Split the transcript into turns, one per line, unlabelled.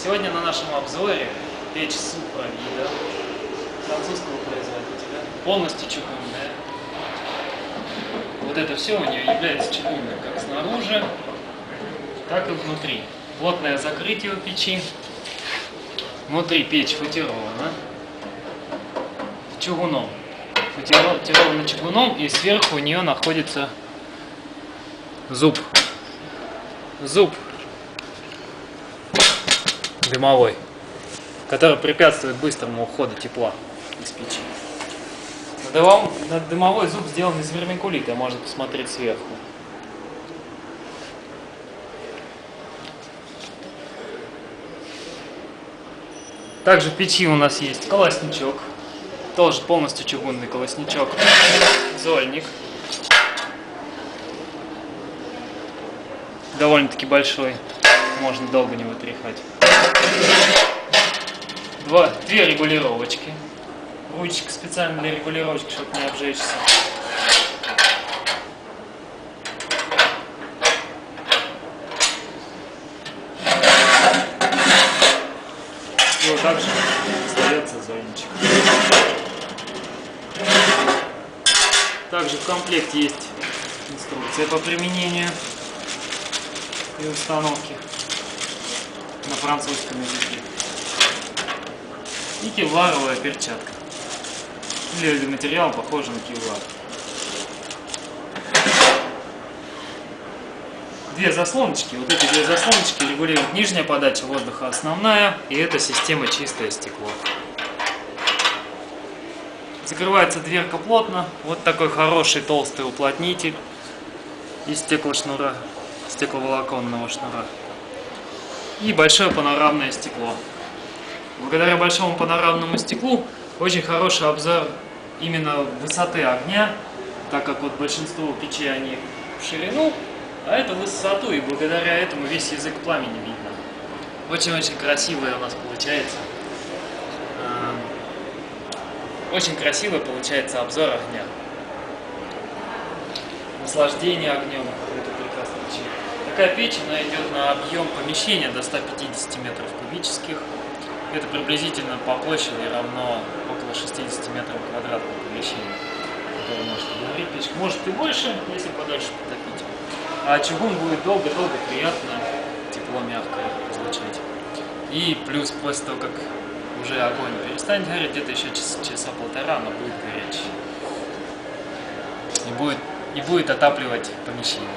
Сегодня на нашем обзоре печь Суправида французского производителя, полностью чугунная. Вот это все у нее является чугунным как снаружи, так и внутри. Плотное закрытие у печи. Внутри печь футирована чугуном. Футирована чугуном, и сверху у нее находится зуб. Зуб дымовой, который препятствует быстрому уходу тепла из печи. Дымовой зуб сделан из вермикулита, можно посмотреть сверху. Также в печи у нас есть колосничок, тоже полностью чугунный колосничок, зольник, довольно-таки большой, можно долго не вытряхать. Две регулировочки, ручка специально для регулировочки, чтобы не обжечься. И вот также остается зольничек. Также в комплекте есть инструкция по применению и установке на французском языке. И кевларовая перчатка. Или материал похожий на кевлар. Две заслоночки. Вот эти две заслоночки регулируют нижняя подача воздуха, основная, и это система чистое стекло. Закрывается дверка плотно. Вот такой хороший толстый уплотнитель из стеклошнура, стекловолоконного шнура. И большое панорамное стекло. Благодаря большому панорамному стеклу очень хороший обзор именно высоты огня, так как вот большинство печей они в ширину, а это в высоту, и благодаря этому весь язык пламени видно. Очень-очень красивое у нас получается. Очень красивый получается обзор огня. Наслаждение огнем в этой прекрасной печи. Такая печь, она идет на объем помещения до 150 метров кубических. Это приблизительно по площади равно около 60 метров квадратного помещения, которое может говорить печь. Может и больше, если подальше потопить. А чугун будет долго-долго приятно, тепло мягкое излучать. И плюс после того, как уже огонь перестанет гореть, где-то еще часа полтора она будет горячей. И будет отапливать помещение.